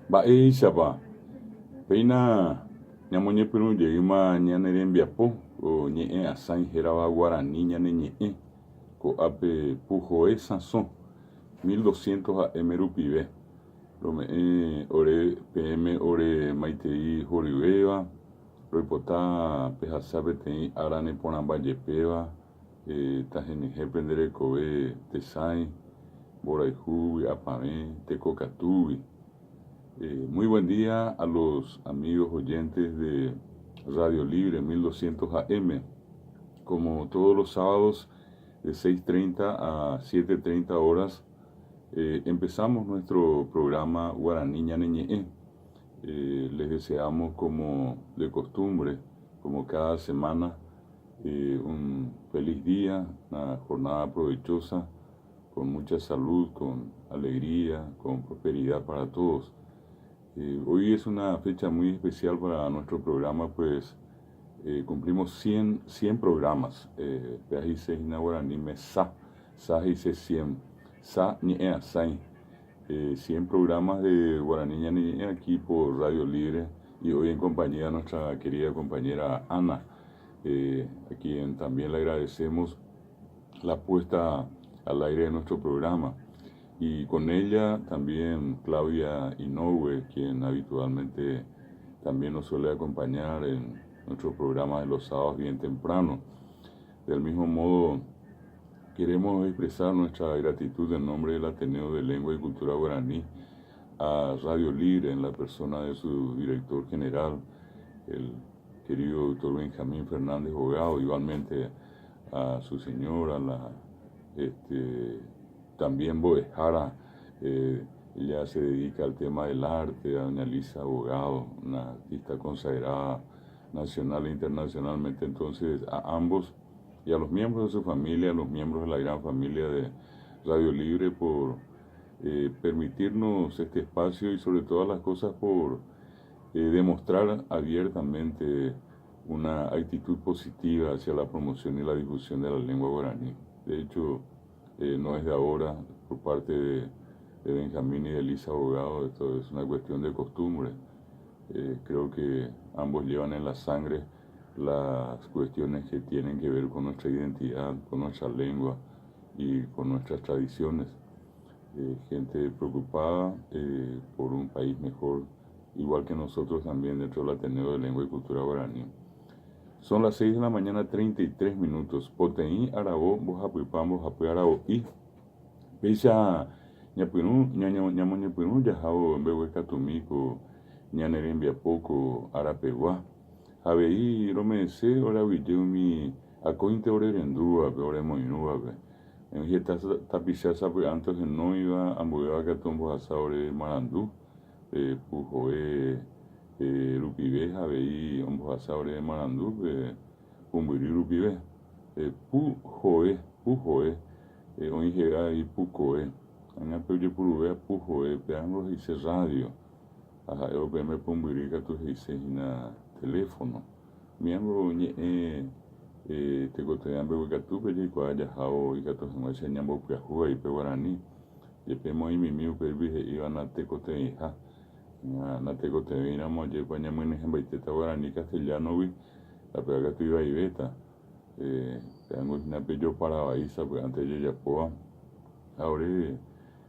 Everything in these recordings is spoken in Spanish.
Mba'éichapa péina ñamoñepyrũjeýma ñane rembiapo ñe'ẽ asãi hérava Guarani ñane ñe'ẽ ko'ápe Pujoe Sãso 1200 ha'éme rupive rome'ẽ ore peẽme ore maitei horyvéva roipota pehasa peteĩ ára neporãmbajepéva tahenyhẽpe nderekove tesãi mborayhúgui apãve tekokatúgui. Muy buen día a los amigos oyentes de Radio Libre 1200 AM. Como todos los sábados de 6:30 a 7:30 horas, empezamos nuestro programa Guaraní Ñane Ñe'ẽ. Les deseamos, como de costumbre, como cada semana, un feliz día, una jornada provechosa, con mucha salud, con alegría, con prosperidad para todos. Hoy es una fecha muy especial para nuestro programa, pues cumplimos 100 programas. Peajice Guaraní me sa hice 100, sa ñe'ẽ asãi. 100 programas de Guaraní Ñane Ñe'ẽ aquí por Radio Libre, y hoy en compañía de nuestra querida compañera Ana, a quien también le agradecemos la puesta al aire de nuestro programa. Y con ella también Claudia Inoue, quien habitualmente también nos suele acompañar en nuestro programa de los sábados bien temprano. Del mismo modo, queremos expresar nuestra gratitud en nombre del Ateneo de Lengua y Cultura Guaraní a Radio Libre, en la persona de su director general, el querido doctor Benjamín Fernández Hogado, igualmente a su señora, también Boejara. Ella se dedica al tema del arte, a doña Lisa Abogado, una artista consagrada nacional e internacionalmente. Entonces, a ambos y a los miembros de su familia, a los miembros de la gran familia de Radio Libre, por permitirnos este espacio, y sobre todas las cosas por demostrar abiertamente una actitud positiva hacia la promoción y la difusión de la lengua guaraní. De hecho, no es de ahora, por parte de Benjamín y de Elisa Abogado. Esto es una cuestión de costumbre. Creo que ambos llevan en la sangre las cuestiones que tienen que ver con nuestra identidad, con nuestra lengua y con nuestras tradiciones. Gente preocupada por un país mejor, igual que nosotros también dentro del Ateneo de Lengua y Cultura Guaraní. Son las 6 de la mañana, 33 minutos. Poteí, Arabó, Bojapuipán, Bojapui, Arabó. Y Peisa, ñamoñepyrũ jahao mbeguekatúmiko ñane rembiapóko Arapeguá. Avei romese oraguijéumi akóinte orerendúvape, oremoirũvape. Heta tapicha sapy'ánte ohenóiva ambuéva katu ombohasa ore Marandu, Pujoe rupive avei ombohasa ore Marandu, Pumbyry rupive. Pujoe oĩhéva Pukoe. Añape ojepuruve Pujoe peãngo he'ise radio. Aha'e upéme Pumbyry katu he'ise hína teléfono. Miembro ñe'ẽ tekotevẽ mbeguekatúpe jaikuaa jahávo ikatu hag̃uáicha ñambopyahúvape Guarani. Jepémo oimimi upérupi he'íva natekotevẽha. Natekotevẽramo ajépa ñamynyhẽmbaitéta Guarani castellanogui ape'akatu ivaivéta. Peãngo hínape joparavai sapy'ánte jejapóva. Ha ore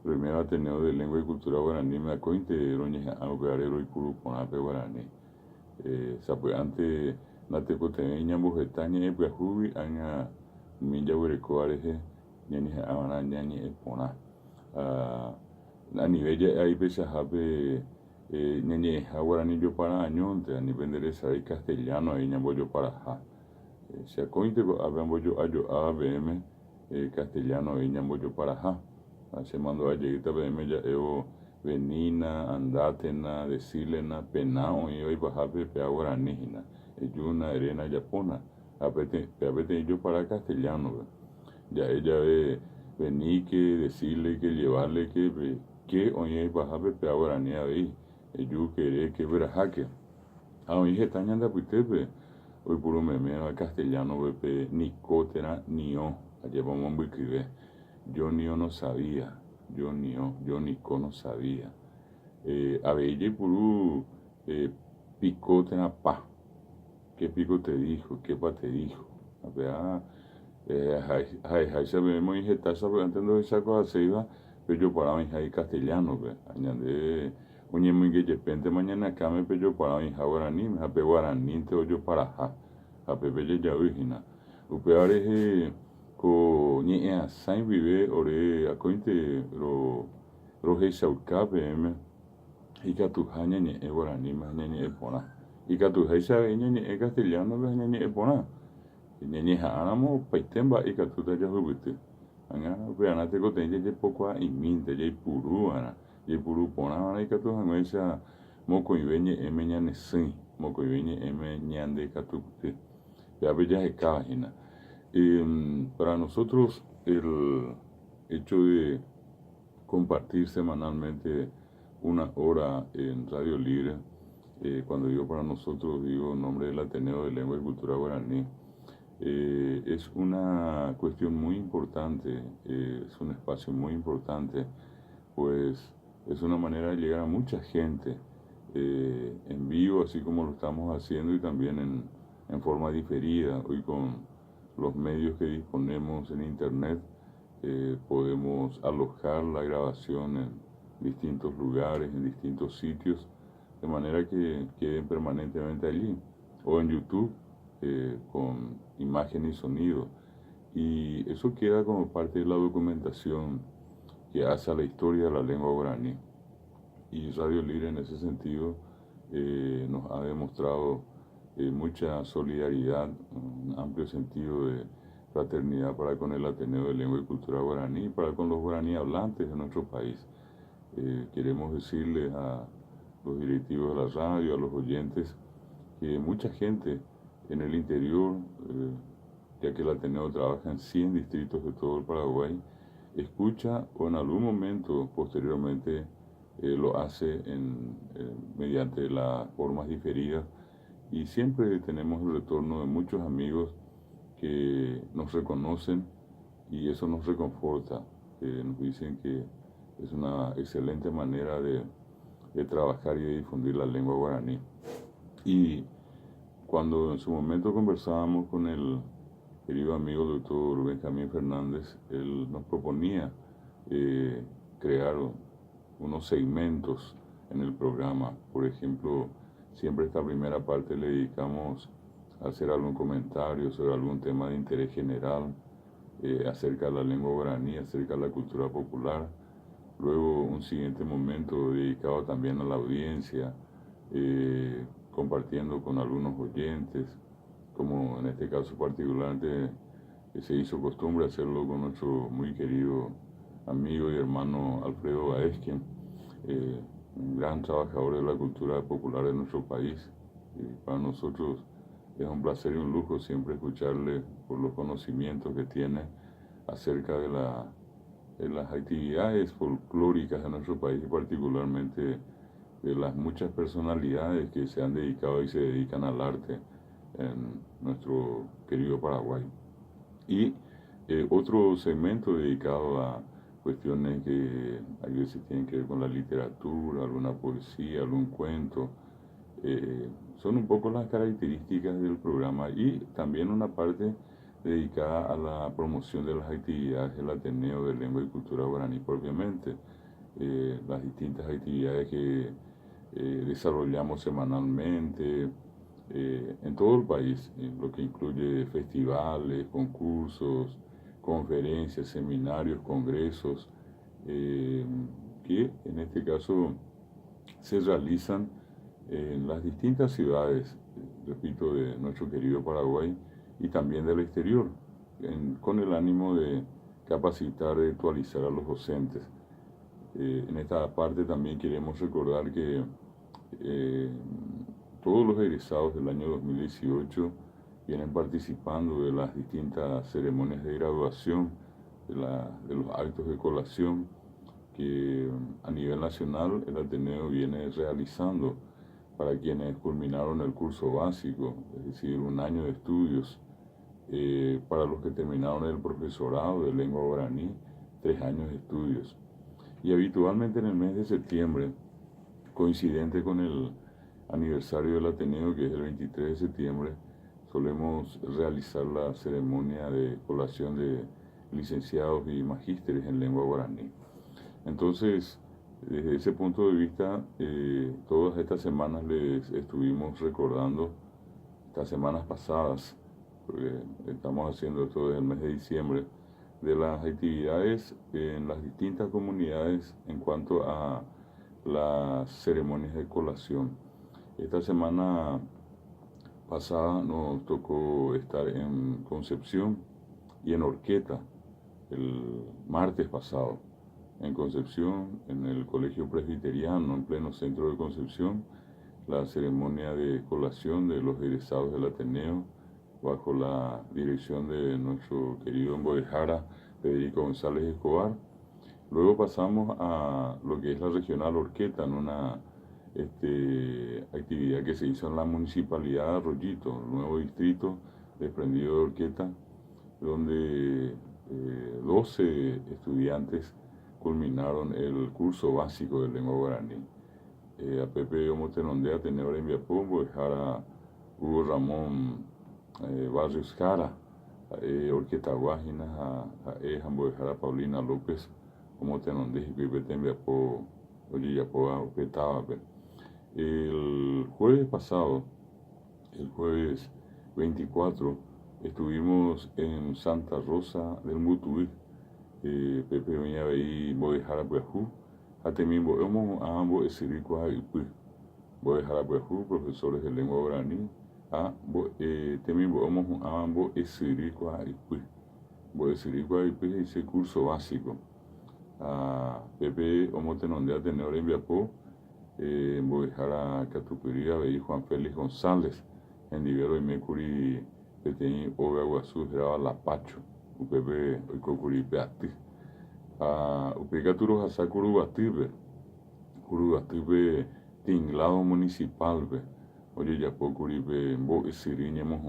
roiméva Ateneo de Lengua y Cultura Guaraní akóinte roñeha'ã upe roipuru porãpe Guarani. Sapy'ánte natekotevẽ ñamboheta ñe'ẽ pyahúgui ág̃a umi jaguerekóva rehe ñañeha'ãva'erã ñañe'ẽ porã. A nivel ja'éi pechahápe ñañe'ẽha Guarani jopara'añónte, anípe nderesarái castellano aí ñambojoparaha. Che akóinteko ápe ambojo'ajo'áva peẽme castellano aí ñambojoparaha. Chemandu'ajeýta peẽme ja'évo venina, andátena, decílena, pena oĩ oipahápe pea Guarani hína. Ejúna, eréna, japóna. Peapeteĩ jopara castellano. Ja'e jave venike, decirle, llevarle, que oĩ oipahápe pea Guarani avei. Ejú, querer, queberaháke. Ha oĩ heta ñandapytépe oipurumeméva castellanope nikótera nió ajépa omombykyve. Yo nió no sabía, yo nikó no sabía. Abelle Purú, Pico Tenapá. ¿Qué pico te dijo? ¿Qué pa te dijo? Apea, hay sabemos y jeta sabe entiendo esa cosa se iba, pero yo para mí hay castellano, ve. Añade, oye muy que de repente mañana acá me pello para mí guaraní, me hape guaraní te oyo para ja, hape pelle ya vigina. Upeare ko ni a sain vive ore a cointe ro he sauka pm ika tu hanya ni e guaraní más ni e pona. Ika tu he sa ni e castellano ve ni e pona. Ni hanamo paitemba ika tu ta ya hubutu. Anga pe anate ko tenje je poco a iminte je puru ana. Je puru pona ana ika tu hangoisa moko ibenye emenya ne sin. Moko ibenye emenya ande ika tu te. Ya ve ya hekahina. Para nosotros el hecho de compartir semanalmente una hora en Radio Libre, cuando digo para nosotros digo en nombre del Ateneo de Lengua y Cultura Guaraní, es una cuestión muy importante, es un espacio muy importante, pues es una manera de llegar a mucha gente en vivo, así como lo estamos haciendo, y también en forma diferida. Hoy con los medios que disponemos en internet podemos alojar la grabación en distintos lugares, en distintos sitios, de manera que queden permanentemente allí, o en YouTube con imagen y sonido, y eso queda como parte de la documentación que hace a la historia de la lengua guaraní. Y Radio Libre en ese sentido nos ha demostrado mucha solidaridad, un amplio sentido de fraternidad para con el Ateneo de Lengua y Cultura Guaraní y para con los guaraní hablantes de nuestro país. Queremos decirle a los directivos de la radio, a los oyentes, que mucha gente en el interior, ya que el Ateneo trabaja en 100 distritos de todo el Paraguay, escucha o en algún momento posteriormente lo hace mediante las formas diferidas, y siempre tenemos el retorno de muchos amigos que nos reconocen, y eso nos reconforta, nos dicen que es una excelente manera de trabajar y de difundir la lengua guaraní. Y cuando en su momento conversábamos con el querido amigo doctor Benjamín Fernández, él nos proponía crear unos segmentos en el programa. Por ejemplo, siempre esta primera parte le dedicamos a hacer algún comentario sobre algún tema de interés general acerca de la lengua guaraní, acerca de la cultura popular. Luego un siguiente momento dedicado también a la audiencia, compartiendo con algunos oyentes, como en este caso particularmente se hizo costumbre hacerlo con nuestro muy querido amigo y hermano Alfredo Baesquien, un gran trabajador de la cultura popular de nuestro país. Para nosotros es un placer y un lujo siempre escucharle por los conocimientos que tiene acerca de las actividades folclóricas de nuestro país, y particularmente de las muchas personalidades que se han dedicado y se dedican al arte en nuestro querido Paraguay. Y otro segmento dedicado a cuestiones que a veces tienen que ver con la literatura, alguna poesía, algún cuento. Son un poco las características del programa, y también una parte dedicada a la promoción de las actividades del Ateneo de Lengua y Cultura Guaraní propiamente, las distintas actividades que desarrollamos semanalmente en todo el país, lo que incluye festivales, concursos, conferencias, seminarios, congresos, que en este caso se realizan en las distintas ciudades, repito, de nuestro querido Paraguay y también del exterior, con el ánimo de capacitar y actualizar a los docentes. En esta parte también queremos recordar que todos los egresados del año 2018 vienen participando de las distintas ceremonias de graduación, de los actos de colación que a nivel nacional el Ateneo viene realizando para quienes culminaron el curso básico, es decir, un año de estudios, para los que terminaron el profesorado de lengua guaraní, 3 años de estudios. Y habitualmente en el mes de septiembre coincidente con el aniversario del Ateneo, que es el 23 de septiembre, solemos realizar la ceremonia de colación de licenciados y magísteres en lengua guaraní. Entonces, desde ese punto de vista, todas estas semanas les estuvimos recordando, estas semanas pasadas, porque estamos haciendo esto desde el mes de diciembre, de las actividades en las distintas comunidades en cuanto a las ceremonias de colación. Esta semana pasada nos tocó estar en Concepción y en Horqueta el martes pasado. En Concepción, en el Colegio Presbiteriano, en pleno centro de Concepción, la ceremonia de colación de los egresados del Ateneo, bajo la dirección de nuestro querido Emboejara, Federico González Escobar. Luego pasamos a lo que es la regional Horqueta, en una actividad que se hizo en la municipalidad de Arroyito, el nuevo distrito desprendido de Horqueta, donde 12 estudiantes culminaron el curso básico de lengua guaraní. A Pepe Omotenondea, tenedor en Viapombo, Jara Hugo Ramón Barrios Jara, Horqueta Guajina, a Jambo Jara Paulina López, Omotenondea, y Pepe en Viapombo, oye, Yapoa, Petaba. El jueves pasado, el jueves 24, estuvimos en Santa Rosa del Mutuí. Pepe venía ahí, Boejara Puejú, a también hemos a ambos esiricos y pues Boejara Puejú, profesores de lengua guaraní, a también hemos a ambos esiricos y pues Boesiricos y pues ese curso básico. A Pepe Omotenondea tenedor en Viapó, Boejara Catupiría, veí Juan Félix González, en Divero y Mecuri, Petení, Oga Guazú, graba La Pacho. Upepe oikokuri peati upecaturo hasa curubatibe tinglado municipal be oye ya pocuri be bo esiri ñemos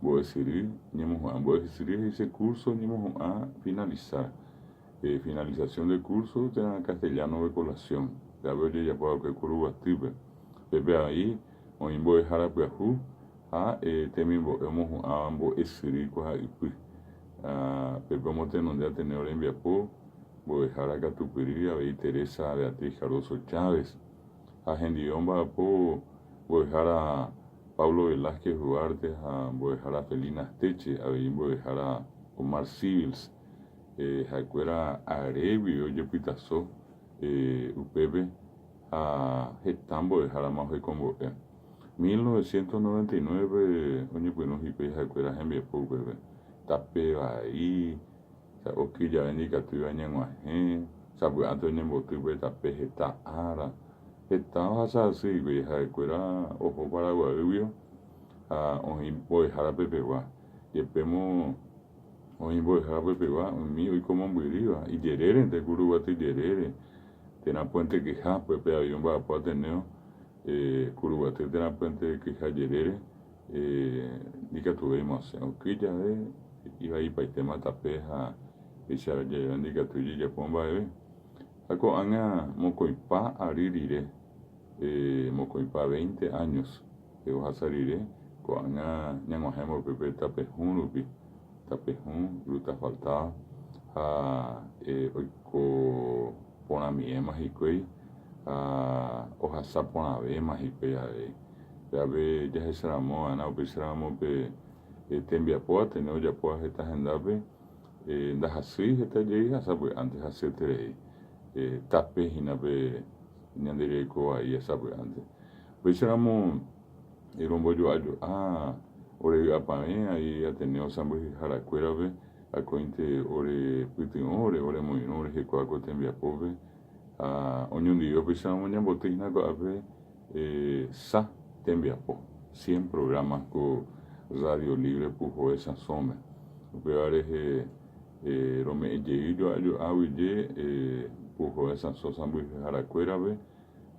bo esiri ese curso ñemos finalizar finalización del curso de castellano de colación ya oye ya puedo que curubatibe pepe ahí o imbo dejara peajú temimbo hemos bo esiri kwa ipi Pepe Omotenondea tenedor en Viapó, Boejara Catupirí, a Teresa Beatriz Cardoso Chávez, a Gendión Bapó, Boejara Pablo Velázquez Duarte, a Boejara Felina Asteche, a Boejara Omar Civils, Jacuera Arevi, Oye Pitazó, Upepe, a Getán Boejara Mauje Combo. 1999, oye, pues nos hipe Jacuera en Viapó, Upepe. Tapeba ahí, o que ya ven que tú ibas en sabe antes en botu tape está ara estaba así güey Jacuera ojo paraguayo a un boy jara pepegua y pemo un boy jara pepegua un mío y como muy arriba y yerere de Curubate yerere tena puente que ja pepe avión va a tener Curubate tena puente que ja yerere diga tuvimos aunque ya iba ahí para el tema tapeja y se había indicado que ya pomba ako anga mocoipa aririre mocoipa 20 años que vas a salir ko anga ñangojemo pepe tapejun ruta faltada oiko pona miema hikuei ojasa pona vema hikuei ya ve ya se ramó ana opisramo pe Tembiapoa, tenemos ya pues esta agenda das así esta llega sabe antes hacerte tape y nabe ñandere ko ahí sabe antes pues éramos el rombo yo ore apame ahí ateneo sambo jaracuera ve a cointe ore putin ore muy ore que coaco Tembiapoa oñun dio pues éramos ña botina ko ave sa Tembiapoa 100 programas con Radio Libre Pujo esa sombra. Upeare Rome yo awille Pujo esa sosa muy jaracuera ve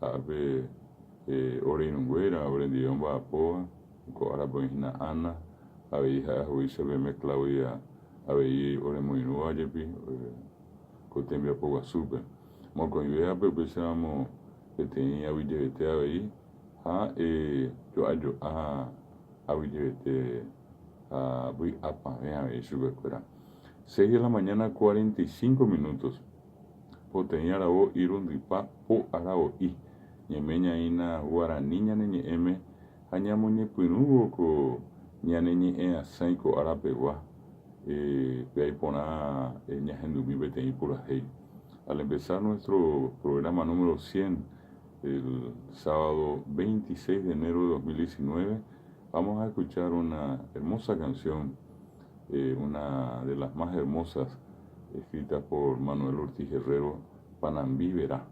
ave orinunguera orendión va poa co araboina ana ave hija juicio ve me Claudia ave ore muy nueva yepi co tembia poa super mo con idea pe pensamos tenía Villevete ahí, yo a Villevete a voy a pagar eso que fuera. 6 de la mañana, 45 minutos. Tenía la voz irundipa po arao i. Ñemeña ina guaraní ñane ñe'ẽme ha ñamoñepyrũvoko ñane ñe'ẽ asãiko arapegua peaiporã ñahendumi peteĩ purahéi. Al empezar nuestro programa número 100, el sábado 26 de enero de 2019, vamos a escuchar una hermosa canción, una de las más hermosas, escrita por Manuel Ortiz Herrero, Panambí Verá.